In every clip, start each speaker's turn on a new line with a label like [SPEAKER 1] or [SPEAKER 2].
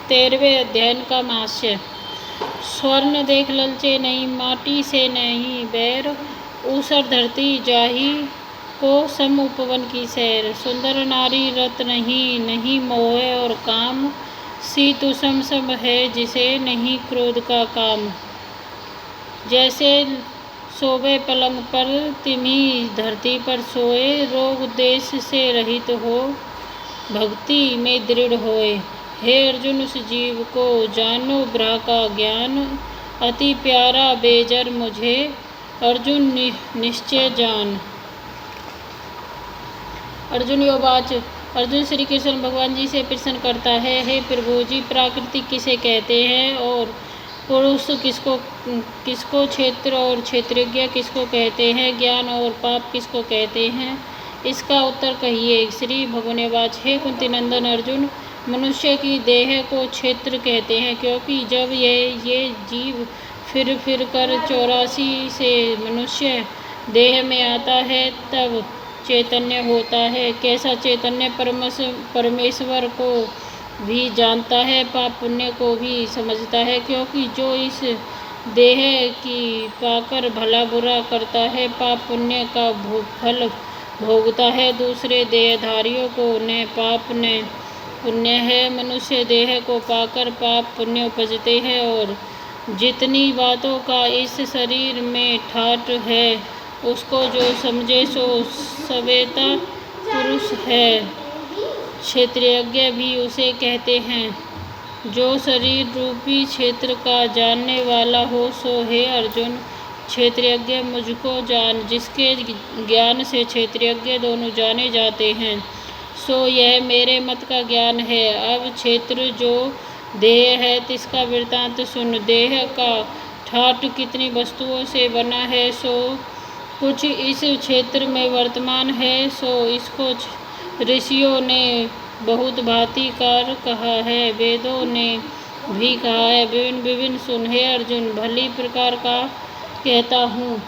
[SPEAKER 1] 13वें अध्ययन का महाशय। स्वर्ण देख ललचे नहीं, माटी से नहीं बैर, ऊसर धरती जाही को सम उपवन की सैर। सुंदर नारी रत नहीं, नहीं मोह और काम, सी सम सब है जिसे नहीं क्रोध का काम। जैसे सोवे पलंग पर तिमी धरती पर सोए, रोग देश से रहित हो भक्ति में दृढ़ होए। हे अर्जुन उस जीव को जानो ब्रह्म का ज्ञान, अति प्यारा बेजर मुझे अर्जुन निश्चय जान। अर्जुन योवाच। अर्जुन श्री कृष्ण भगवान जी से प्रश्न करता है, हे प्रभु जी, प्रकृति किसे कहते हैं और पुरुष किसको क्षेत्र और क्षेत्रज्ञ किसको कहते हैं, ज्ञान और पाप किसको कहते हैं, इसका उत्तर कहिए। श्री भगवानेवाच। हे कुंती नंदन अर्जुन, मनुष्य की देह को क्षेत्र कहते हैं, क्योंकि जब ये जीव फिर कर 84 से मनुष्य देह में आता है तब चैतन्य होता है। कैसा चैतन्य परमेश्वर को भी जानता है, पाप पुण्य को भी समझता है, क्योंकि जो इस देह की पाकर भला बुरा करता है, पाप पुण्य का फल भोगता है। दूसरे देहधारियों को न पाप न पुण्य है। मनुष्य देह को पाकर पाप पुण्य उपजते हैं, और जितनी बातों का इस शरीर में ठाट है, उसको जो समझे सो सवेता पुरुष है। क्षेत्रज्ञ भी उसे कहते हैं, जो शरीर रूपी क्षेत्र का जानने वाला हो सो। हे अर्जुन, क्षेत्रज्ञ मुझको जान, जिसके ज्ञान से क्षेत्रज्ञ दोनों जाने जाते हैं, सो यह मेरे मत का ज्ञान है। अब क्षेत्र जो देह है तिसका वृत्तांत सुन। देह का ठाट कितनी वस्तुओं से बना है, सो कुछ इस क्षेत्र में वर्तमान है, सो इसको ऋषियों ने बहुत भांति कार कहा है, वेदों ने भी कहा है। विभिन्न विभिन्न सुन। हे अर्जुन, भली प्रकार का कहता हूँ।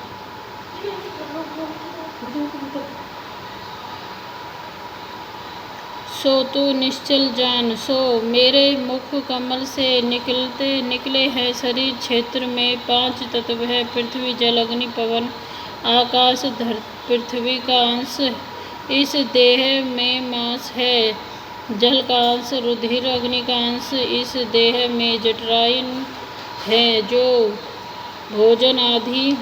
[SPEAKER 1] सो तू निश्चल जान। सो मेरे मुख कमल से निकले हैं शरीर क्षेत्र में 5 तत्व है, पृथ्वी जल अग्नि पवन आकाश। पृथ्वी का अंश इस देह में मांस है, जल का अंश रुधिर, अग्नि का अंश इस देह में जठराइन है, जो भोजन आदि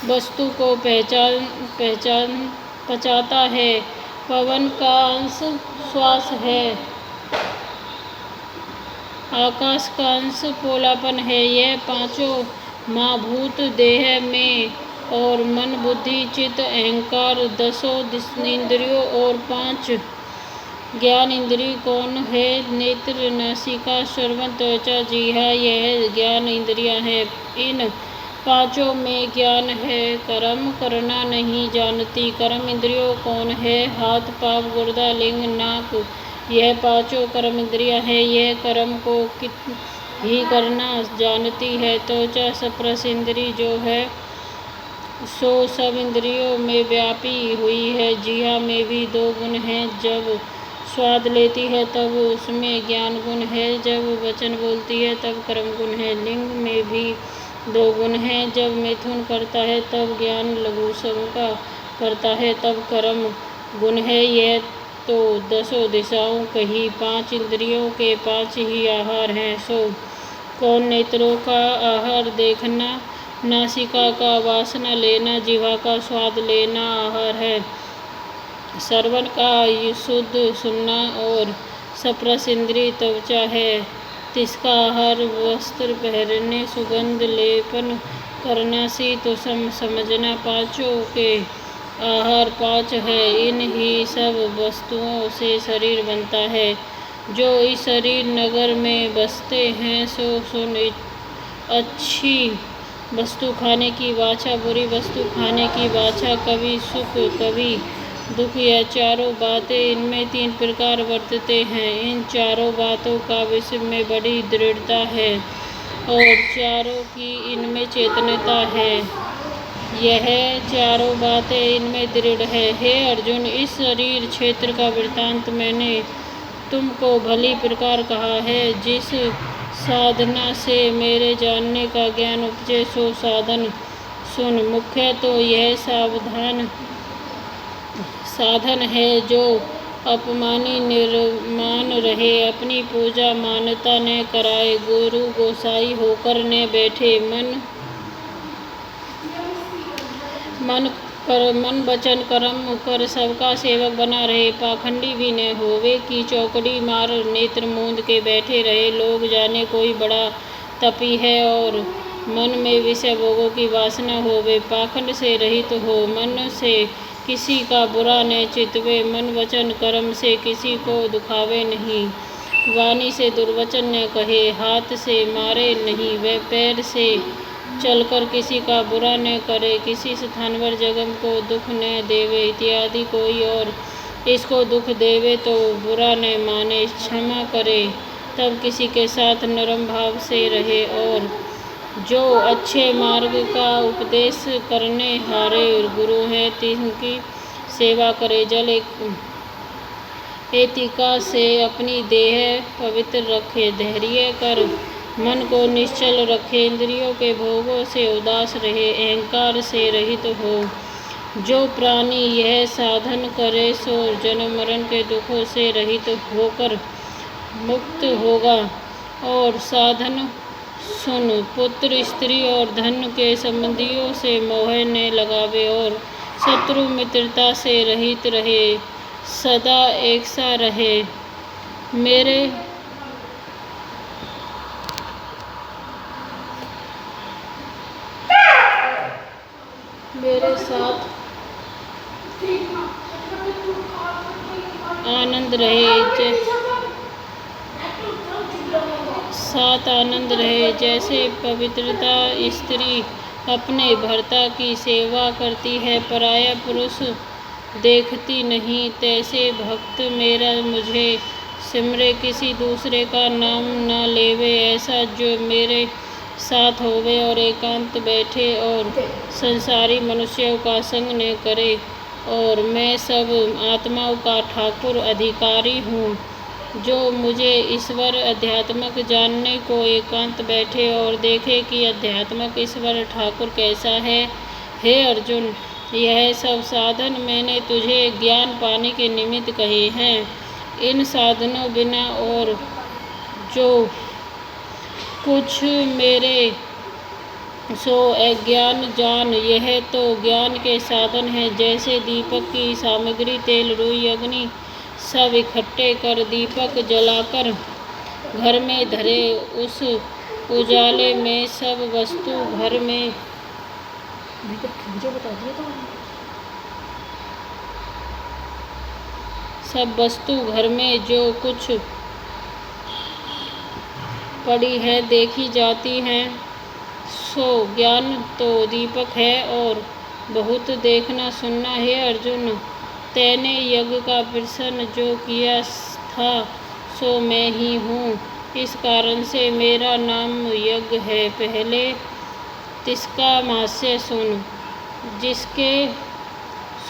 [SPEAKER 1] वस्तु को पचाता है। पवन का अंश श्वास है, आकाश का अंश पोलापन है। यह पांचों महाभूत देह में, और मन बुद्धि चित्त अहंकार 10 इंद्रियों और 5 ज्ञान इंद्रिय कौन है? नेत्र नासिका श्रवण त्वचा जिह्वा, यह ज्ञान इंद्रियां हैं। इन पांचों में ज्ञान है, कर्म करना नहीं जानती। कर्म इंद्रियों कौन है? हाथ पांव गुर्दा लिंग नाक, यह पांचों कर्म इंद्रियां हैं। यह कर्म को ही करना जानती है। त्वचा स्पर्श इंद्रिय जो है सो सब इंद्रियों में व्यापी हुई है। जिह्वा में भी 2 गुण हैं, जब स्वाद लेती है तब उसमें ज्ञान गुण है, जब वचन बोलती है तब कर्म गुण है। लिंग में भी 2 गुण हैं, जब मैथुन करता है तब ज्ञान, लघु शंका करता है तब कर्म गुण है। यह तो 10 दिशाओं कही, 5 इंद्रियों के 5 ही आहार हैं। सो कौन? नेत्रों का आहार देखना, नासिका का वासना लेना, जिह्वा का स्वाद लेना आहार है, श्रवण का शुद्ध सुनना, और स्पर्श इंद्रिय त्वचा है, तिसका आहार वस्त्र पहनने, सुगंध लेपन करना, शीत उष्ण समझना। पांचों के आहार 5 है। इन ही सब वस्तुओं से शरीर बनता है। जो इस शरीर नगर में बसते हैं, सो सुन। अच्छी वस्तु खाने की वाचा, बुरी वस्तु खाने की वाचा, कभी सुख कभी दुख, यह चारों बातें इनमें 3 प्रकार वर्तते हैं। इन चारों बातों का विश्व में बड़ी दृढ़ता है, और चारों की इनमें चेतनता है। यह चारों बातें इनमें दृढ़ है। हे अर्जुन, इस शरीर क्षेत्र का वृत्तांत मैंने तुमको भली प्रकार कहा है। जिस साधना से मेरे जानने का ज्ञान उपजे सो साधन सुन। मुख्य तो यह साधन है जो अपमानी निर्माण रहे, अपनी पूजा मान्यता न कराए, गुरु गोसाई होकर न बैठे, मन वचन कर्म कर सबका सेवक बना रहे, पाखंडी भी न होवे कि चौकड़ी मार नेत्र मूंद के बैठे रहे, लोग जाने कोई बड़ा तपी है और मन में विषय भोगों की वासना होवे, पाखंड से रहित हो, मन से किसी का बुरा न चितवे, मन वचन कर्म से किसी को दुखावे नहीं, वाणी से दुर्वचन न कहे, हाथ से मारे नहीं, वह पैर से चलकर किसी का बुरा न करे, किसी स्थानवर जगम को दुख न देवे इत्यादि। कोई और इसको दुख देवे तो बुरा न माने, क्षमा करे, तब किसी के साथ नरम भाव से रहे, और जो अच्छे मार्ग का उपदेश करने हारे गुरु हैं तिनकी सेवा करे। जल एतिका से अपनी देह पवित्र रखे, धैर्य कर मन को निश्चल रखे, इंद्रियों के भोगों से उदास रहे, अहंकार से रहित हो। जो प्राणी यह साधन करे सो जन्म मरण के दुखों से रहित होकर मुक्त होगा। और साधन सुन, पुत्र स्त्री और धन के संबंधियों से मोह न लगावे, और शत्रु मित्रता से रहित रहे, सदा एक सा रहे। मेरे साथ आनंद रहे, जैसे पवित्रता स्त्री अपने भर्ता की सेवा करती है, पराया पुरुष देखती नहीं, तैसे भक्त मेरा मुझे सिमरे, किसी दूसरे का नाम न लेवे, ऐसा जो मेरे साथ होवे और एकांत बैठे और संसारी मनुष्यों का संग न करे। और मैं सब आत्माओं का ठाकुर अधिकारी हूँ। जो मुझे ईश्वर अध्यात्मक जानने को एकांत बैठे और देखे कि अध्यात्मक ईश्वर ठाकुर कैसा है। हे अर्जुन, यह सब साधन मैंने तुझे ज्ञान पाने के निमित्त कहे हैं। इन साधनों बिना और जो कुछ मेरे सो अज्ञान जान, यह तो ज्ञान के साधन है। जैसे दीपक की सामग्री तेल, रुई, अग्नि सब इकट्ठे कर दीपक जलाकर घर में धरे, उस उजाले में सब वस्तु घर में जो कुछ पड़ी है देखी जाती हैं, सो ज्ञान तो दीपक है और बहुत देखना सुनना है। अर्जुन, तैने यज्ञ का प्रश्न जो किया था सो मैं ही हूँ, इस कारण से मेरा नाम यज्ञ है। पहले तिसका भाष्य सुन, जिसके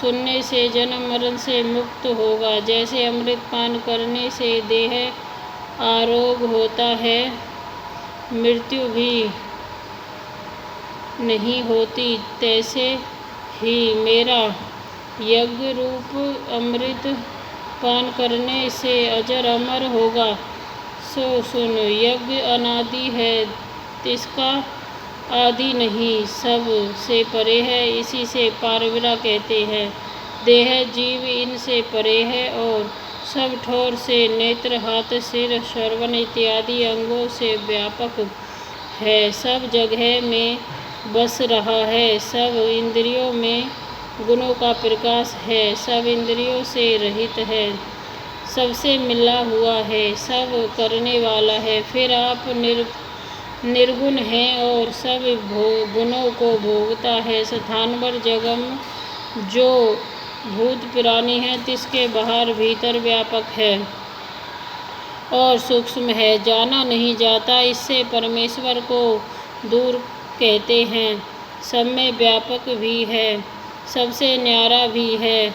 [SPEAKER 1] सुनने से जन्म मरण से मुक्त होगा। जैसे अमृत पान करने से देह आरोग्य होता है, मृत्यु भी नहीं होती, तैसे ही मेरा यज्ञ रूप अमृत पान करने से अजर अमर होगा। सो सुन, यज्ञ अनादि है, तिसका आदि नहीं, सब से परे है, इसी से पारविरा कहते हैं। देह जीव इनसे परे है और सब ठोर से, नेत्र हाथ सिर श्रवण इत्यादि अंगों से व्यापक है, सब जगह में बस रहा है, सब इंद्रियों में गुणों का प्रकाश है, सब इंद्रियों से रहित है, सबसे मिला हुआ है, सब करने वाला है। फिर आप निर्गुण है और सब गुणों को भोगता है। स्थानवर जगम जो भूत प्राणी है, तिसके बाहर भीतर व्यापक है और सूक्ष्म है, जाना नहीं जाता। इससे परमेश्वर को दूर कहते हैं। सब में व्यापक भी है, सबसे न्यारा भी है।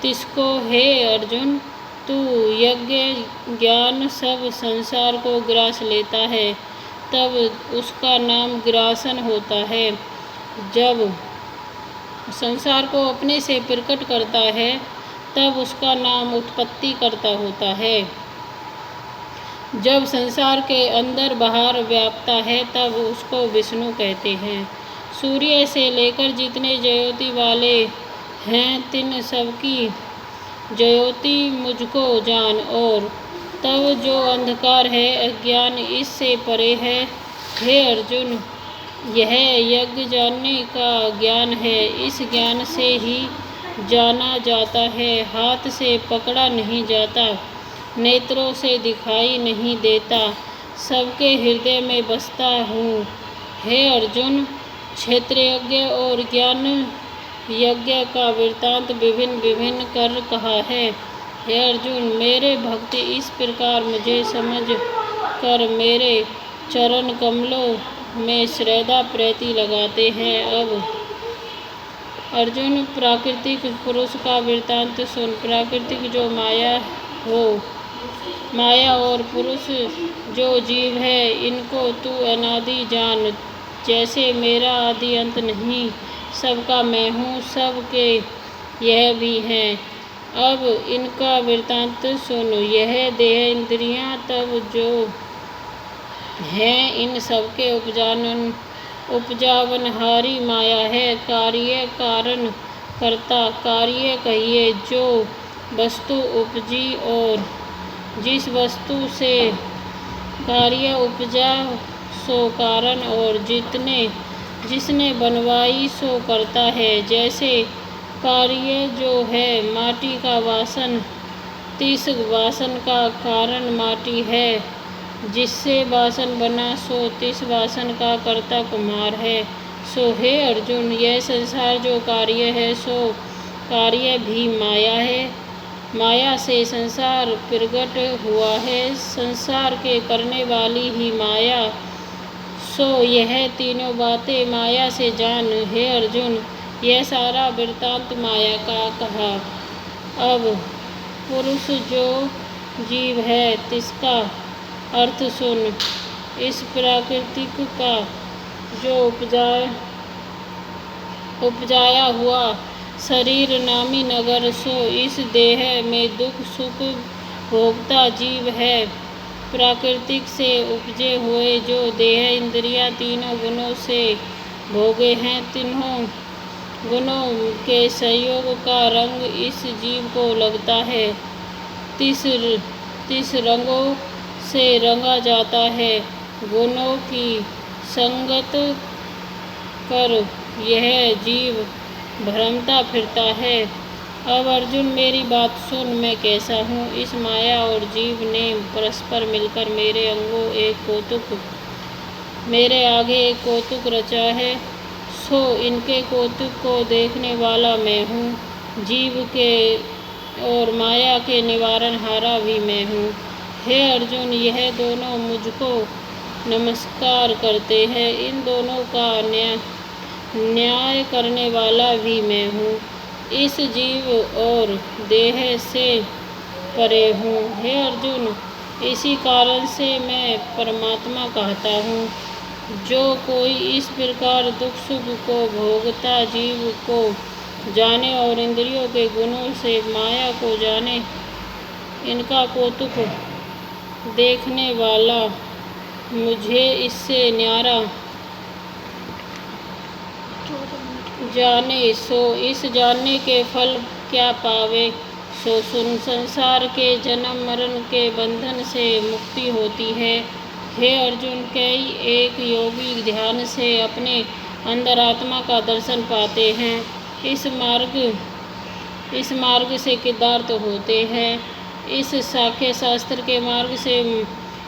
[SPEAKER 1] तिसको हे अर्जुन तू यज्ञ ज्ञान सब संसार को ग्रास लेता है, तब उसका नाम ग्रासन होता है। जब संसार को अपने से प्रकट करता है, तब उसका नाम उत्पत्ति करता होता है। जब संसार के अंदर बाहर व्यापता है, तब उसको विष्णु कहते हैं। सूर्य से लेकर जितने ज्योति वाले हैं, तिन सबकी ज्योति मुझको जान, और तब जो अंधकार है, अज्ञान, इससे परे है। हे अर्जुन, यह यज्ञ जानने का ज्ञान है। इस ज्ञान से ही जाना जाता है। हाथ से पकड़ा नहीं जाता, नेत्रों से दिखाई नहीं देता, सबके हृदय में बसता हूँ। हे अर्जुन, क्षेत्र यज्ञ और ज्ञान यज्ञ का वृत्तांत विभिन्न विभिन्न कर कहा है। हे अर्जुन, मेरे भक्त इस प्रकार मुझे समझ कर मेरे चरण कमलों में श्रद्धा प्रीति लगाते हैं। अब अर्जुन, प्राकृतिक पुरुष का वृत्तांत सुन। प्राकृतिक जो माया हो, माया और पुरुष जो जीव है, इनको तू अनादि जान। जैसे मेरा आदि अंत नहीं, सबका मैं हूँ, सबके यह भी हैं। अब इनका वृत्तांत सुन। यह देह इंद्रियां तब जो हैं, इन सबके उपजावनहारी माया है। कार्य कारण कर्ता कार्य कहिए, जो वस्तु उपजी और जिस वस्तु से कार्य उपजा सो कारण, और जिसने बनवाई सो करता है। जैसे कार्य जो है माटी का वासन, तिस वासन का कारण माटी है। जिससे वासन बना, सो तिस वासन का कर्ता कुम्हार है। सो हे अर्जुन, यह संसार जो कार्य है, सो कार्य भी माया है। माया से संसार प्रगट हुआ है, संसार के करने वाली ही माया। सो यह तीनों बातें माया से जान। हे अर्जुन, यह सारा वृत्तांत माया का कहा। अब पुरुष जो जीव है, तिसका अर्थ सुन। इस प्राकृतिक का जो उपजाया हुआ शरीर नामी नगर, सो इस देह में दुख सुख भोगता जीव है। प्राकृतिक से उपजे हुए जो देह इंद्रियां तीनों गुणों से भोगे हैं, तीनों गुणों के संयोग का रंग इस जीव को लगता है। तीस रंगों से रंगा जाता है। गुणों की संगत कर यह जीव भ्रमता फिरता है। अब अर्जुन, मेरी बात सुन, मैं कैसा हूँ। इस माया और जीव ने परस्पर मिलकर मेरे अंगों मेरे आगे एक कौतुक रचा है। सो इनके कौतुक को देखने वाला मैं हूँ। जीव के और माया के निवारण हारा भी मैं हूँ। हे अर्जुन, यह दोनों मुझको नमस्कार करते हैं। इन दोनों का न्याय करने वाला भी मैं हूँ। इस जीव और देह से परे हूँ। हे अर्जुन, इसी कारण से मैं परमात्मा कहता हूँ। जो कोई इस प्रकार दुख सुख को भोगता जीव को जाने और इंद्रियों के गुणों से माया को जाने, इनका कौतुक देखने वाला मुझे इससे न्यारा जाने, सो इस जानने के फल क्या पावे। सो सुन, संसार के जन्म मरण के बंधन से मुक्ति होती है। हे अर्जुन, कई एक योगी ध्यान से अपने अंदर आत्मा का दर्शन पाते हैं। इस मार्ग से कृतार्थ होते हैं। इस साख्य शास्त्र के मार्ग से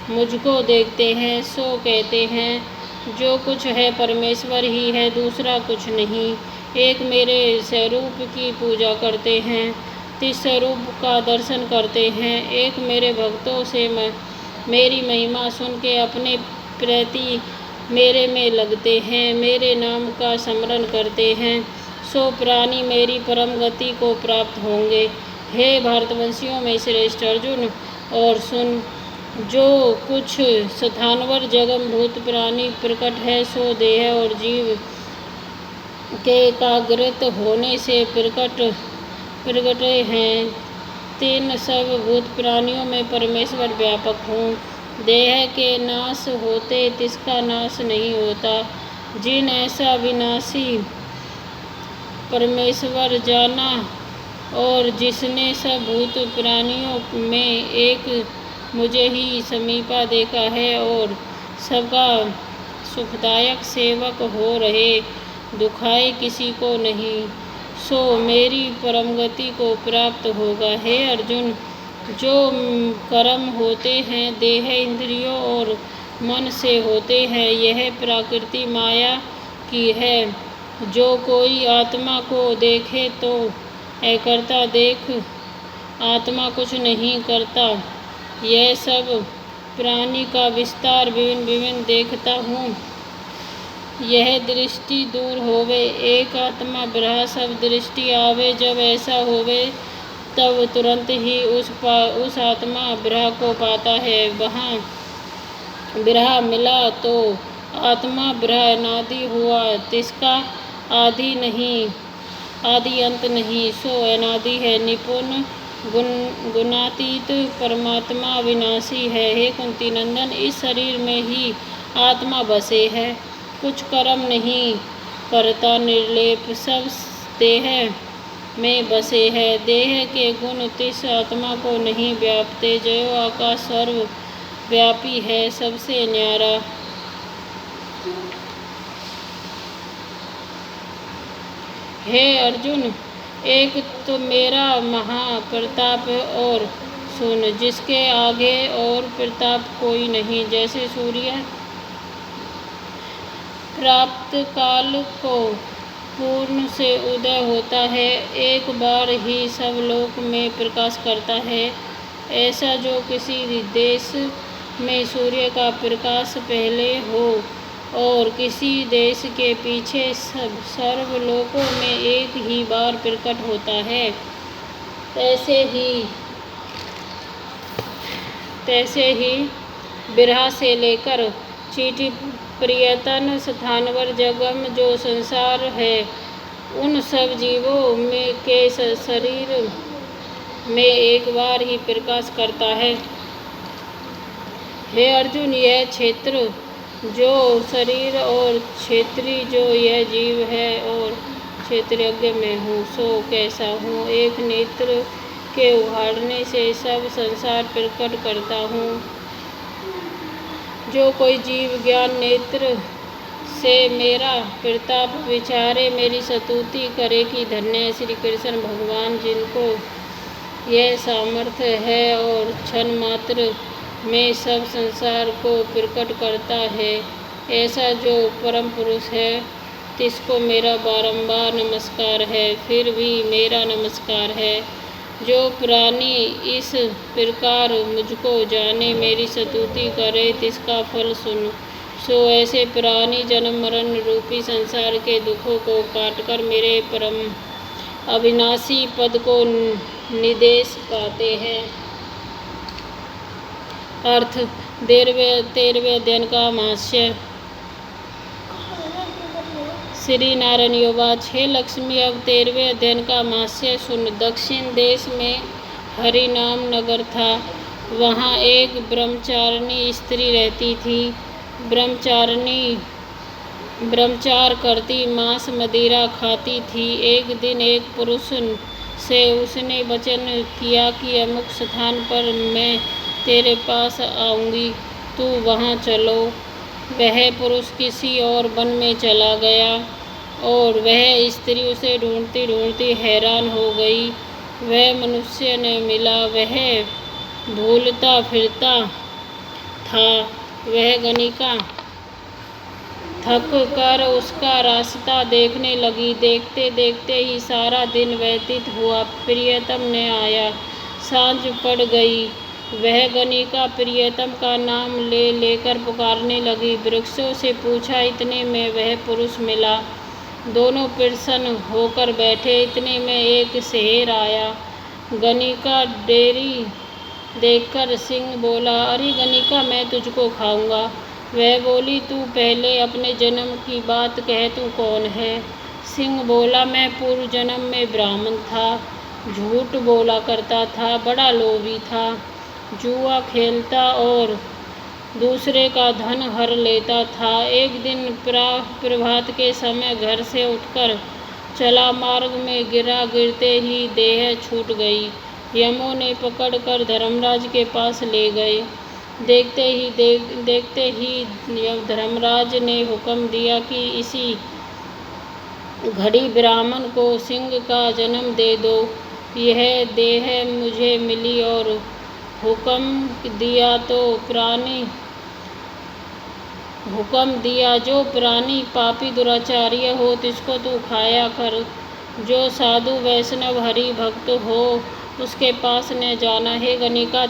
[SPEAKER 1] मुझको देखते हैं। सो कहते हैं, जो कुछ है परमेश्वर ही है, दूसरा कुछ नहीं। एक मेरे स्वरूप की पूजा करते हैं, तिस स्वरूप का दर्शन करते हैं। एक मेरे भक्तों से मेरी महिमा सुन के अपने प्रति मेरे में लगते हैं, मेरे नाम का स्मरण करते हैं। सो प्राणी मेरी परम गति को प्राप्त होंगे। हे भारतवंशियों में श्रेष्ठ अर्जुन, और सुन, जो कुछ स्थानवर जगम भूत प्राणी प्रकट है सो देह और जीव के एकाग्रत होने से प्रकट हैं। तीन सब भूत प्राणियों में परमेश्वर व्यापक हूँ। देह के नाश होते तिसका नाश नहीं होता। जिन ऐसा विनाशी परमेश्वर जाना और जिसने सब भूत प्राणियों में एक मुझे ही समीपा देखा है और सबका सुखदायक सेवक हो रहे, दुखाए किसी को नहीं, सो मेरी परम गति को प्राप्त होगा। हे अर्जुन, जो कर्म होते हैं देह इंद्रियों और मन से होते हैं, यह प्रकृति माया की है। जो कोई आत्मा को देखे तो अकर्ता देख आत्मा कुछ नहीं करता। यह सब प्राणी का विस्तार विभिन्न विभिन्न देखता हूँ। यह दृष्टि दूर होवे, एक आत्मा ब्रह्म सब दृष्टि आवे। जब ऐसा होवे तब तुरंत ही उस आत्मा ब्रह्म को पाता है। वहाँ ब्रह्म मिला तो आत्मा ब्रह्म अनादि हुआ, तिसका आदि नहीं, आदि अंत नहीं, सो अनादि है। निपुण गुणातीत परमात्मा विनाशी है। हे कुंती नंदन, इस शरीर में ही आत्मा बसे है, कुछ कर्म नहीं करता, निर्लेप सब देह में बसे है। देह के गुण तिस आत्मा को नहीं व्यापते, जयो आकाश सर्व व्यापी है, सबसे न्यारा। हे अर्जुन, एक तो मेरा महाप्रताप और सुन, जिसके आगे और प्रताप कोई नहीं। जैसे सूर्य प्राप्त काल को पूर्ण से उदय होता है, एक बार ही सब लोक में प्रकाश करता है, ऐसा जो किसी देश में सूर्य का प्रकाश पहले हो और किसी देश के पीछे सब सर्वलोकों में एक ही बार प्रकट होता है, तैसे ही बिरहा से लेकर चीटी प्रियतन स्थानवर जगम जो संसार है, उन सब जीवों में के शरीर में एक बार ही प्रकाश करता है। हे अर्जुन, यह क्षेत्र जो शरीर और क्षेत्री जो यह जीव है और क्षेत्रज्ञ में हूँ, सो कैसा हूँ। एक नेत्र के उघाड़ने से सब संसार प्रकट करता हूँ। जो कोई जीव ज्ञान नेत्र से मेरा प्रताप विचारे, मेरी स्तुति करे कि धन्य है श्री कृष्ण भगवान, जिनको यह सामर्थ्य है और क्षण मात्र में सब संसार को प्रकट करता है, ऐसा जो परम पुरुष है, तिसको मेरा बारंबार नमस्कार है। फिर भी मेरा नमस्कार है। जो प्राणी इस प्रकार मुझको जाने, मेरी स्तुति करे, तिसका फल सुन। सो ऐसे प्राणी जन्म मरण रूपी संसार के दुखों को काटकर मेरे परम अविनाशी पद को निदेश पाते हैं। अर्थ 13वें अध्ययन का महास्य। श्री नारायण युवाच, हे लक्ष्मी, अब 13वें अध्ययन का महास्य सुन। दक्षिण देश में हरिनाम नगर था। वहाँ एक ब्रह्मचारिणी स्त्री रहती थी। ब्रह्मचार करती, मांस मदिरा खाती थी। एक दिन एक पुरुष से उसने वचन किया कि अमुक स्थान पर मैं तेरे पास आऊँगी, तू वहाँ चलो। वह पुरुष किसी और वन में चला गया और वह स्त्री उसे ढूंढती ढूंढती हैरान हो गई। वह मनुष्य न मिला। वह भूलता फिरता था। वह गणिका थक कर उसका रास्ता देखने लगी। देखते देखते ही सारा दिन व्यतीत हुआ, प्रियतम न आया। सांझ पड़ गई। वह गणिका प्रियतम का नाम ले लेकर पुकारने लगी। वृक्षों से पूछा, इतने में वह पुरुष मिला। दोनों प्रसन्न होकर बैठे। इतने में एक शेर आया। गणिका डेरी देखकर सिंह बोला, अरे गणिका, मैं तुझको खाऊंगा। वह बोली, तू पहले अपने जन्म की बात कह, तू कौन है? सिंह बोला, मैं पूर्व जन्म में ब्राह्मण था, झूठ बोला करता था, बड़ा लोभी था, जुआ खेलता और दूसरे का धन हर लेता था। एक दिन प्रभात के समय घर से उठकर चला, मार्ग में गिरा, गिरते ही देह छूट गई। यमों ने पकड़कर धर्मराज के पास ले गए। देखते ही धर्मराज ने हुक्म दिया कि इसी घड़ी ब्राह्मण को सिंह का जन्म दे दो। यह देह मुझे मिली और हुक्म दिया जो प्राणी पापी दुराचार्य हो तिसको तू खाया कर। जो साधु वैष्णव हरि भक्त हो उसके पास न जाना है। गणिका,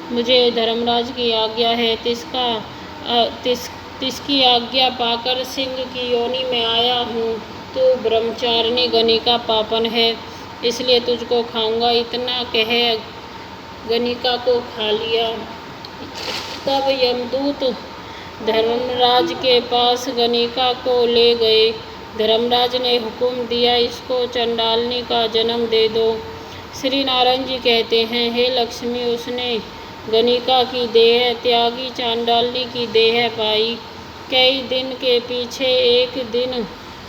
[SPEAKER 1] मुझे धर्मराज की आज्ञा है। तिसकी आज्ञा पाकर सिंह की योनि में आया हूँ। तू ब्रह्मचारिणी गणिका पापन है, इसलिए तुझको खाऊंगा। इतना कह गणिका को खा लिया। तब यमदूत धर्मराज के पास गणिका को ले गए। धर्मराज ने हुक्म दिया, इसको चंडालनी का जन्म दे दो। श्री नारायण जी कहते हैं, हे लक्ष्मी, उसने गणिका की देह त्यागी, चांडालनी की देह पाई। कई दिन के पीछे एक दिन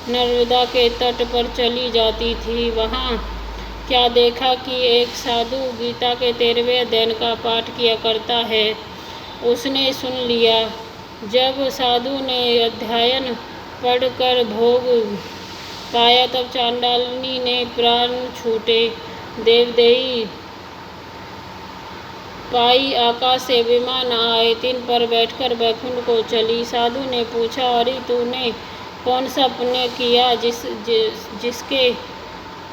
[SPEAKER 1] नर्मदा के तट पर चली जाती थी। वहाँ क्या देखा कि एक साधु गीता के 13वें अध्याय का पाठ किया करता है। उसने सुन लिया। जब साधु ने अध्ययन पढ़कर भोग पाया तब चांडालिनी ने प्राण छूटे। देवदेही पाई, आकाश से विमान आए, तिन पर बैठकर बैकुंठ को चली। साधु ने पूछा, अरे तूने कौन सा पुण्य किया जिसके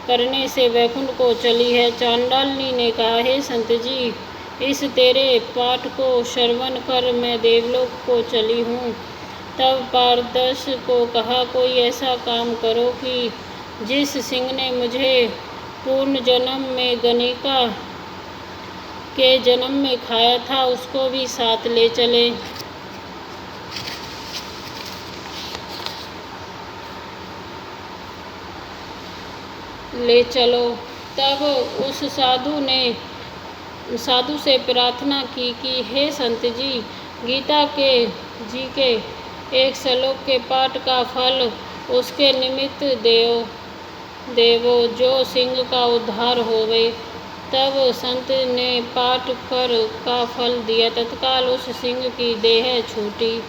[SPEAKER 1] करने से वैकुंठ को चली है? चांडालिनी ने कहा, हे संत जी, इस तेरे पाठ को श्रवण कर मैं देवलोक को चली हूँ। तब पारदर्श को कहा, कोई ऐसा काम करो कि जिस सिंह ने मुझे पूर्ण जन्म में गणिका के जन्म में खाया था उसको भी साथ ले चले। ले चलो। तब उस साधु से प्रार्थना की कि हे संत जी, गीता के एक श्लोक के पाठ का फल उसके निमित्त देवो जो सिंह का उद्धार होवे। तब संत ने पाठ कर का फल दिया। तत्काल उस सिंह की देह छूटी,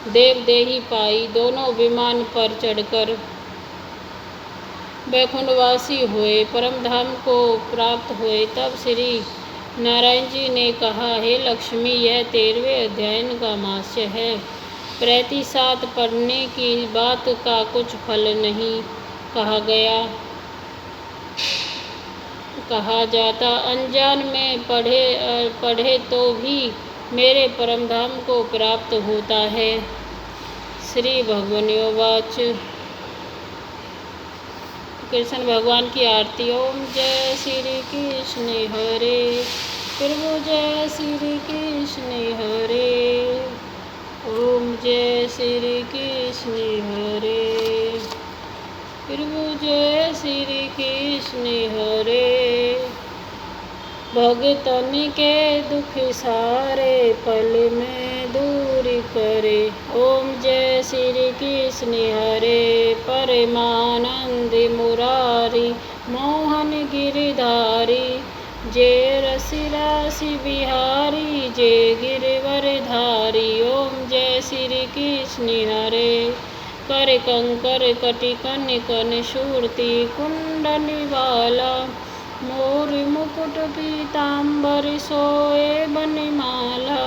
[SPEAKER 1] देवदेही पाई। दोनों विमान पर चढ़कर वैकुंठवासी हुए, परम धाम को प्राप्त हुए। तब श्री नारायण जी ने कहा, हे लक्ष्मी, यह 13वें अध्याय का महात्म्य है। प्रतिसात पढ़ने की बात का कुछ फल नहीं कहा जाता। अनजान में पढ़े तो भी मेरे परम धाम को प्राप्त होता है। श्री भगवानोवाच। कृष्ण भगवान की आरती। ओम जय श्री कृष्ण हरे, प्रभु जय श्री कृष्ण हरे। ओम जय श्री कृष्ण हरे, प्रभु जय श्री कृष्ण हरे। भगतन के दुख सारे पल में दूर करे। ओम जय श्री कृष्ण हरे, परमानंद मुरारी मोहन गिरधारी। जय रसि रासि बिहारी, जय गिरवर धारी। ओम जय श्री कृष्ण हरे, कर कंकर कटि कन कन शूर्ति कुंडल वाला। मोर मुकुट पीताम्बर सोए बनमाला।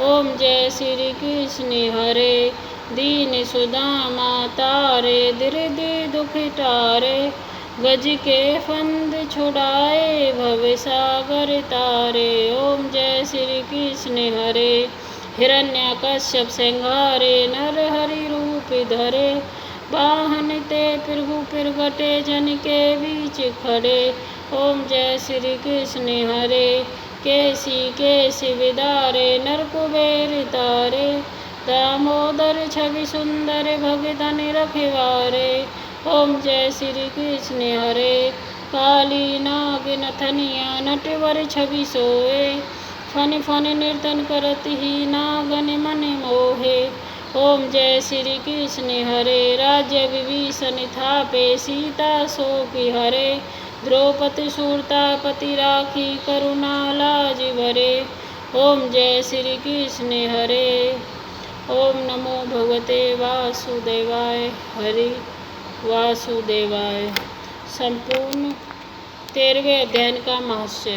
[SPEAKER 1] ओम जय श्री कृष्ण हरे, दीन सुदामा तारे, दृढ़ दुख टारे। गज के फंद छुड़ाए, भव सागर तारे। ओम जय श्री कृष्ण हरे, हिरण्याकश्यप संहारे, नर हरि रूप धरे। वाहन ते प्रभु प्रगटे, जन के बीच खड़े। ओम जय श्री कृष्ण हरे। केसी विदारे नर कुबेर तारे, दामोदर छवि सुंदर भगतन रखवारे। ओम जय श्री कृष्ण हरे। काली नाग नथनिया नटवर छवि सोए, फन फन नर्तन करत ही नागन मन मोहे। ओम जय श्री कृष्ण हरे। राज्य विभीषण थापे सीता सोकि हरे, द्रौपदी शूरतापति राखी करुणा लाज भरे। ओम जय श्री कृष्ण हरे। ओम नमो भगवते वासुदेवाय। हरि वासुदेवाय। संपूर्ण 13वें अध्ययन का महर्षि।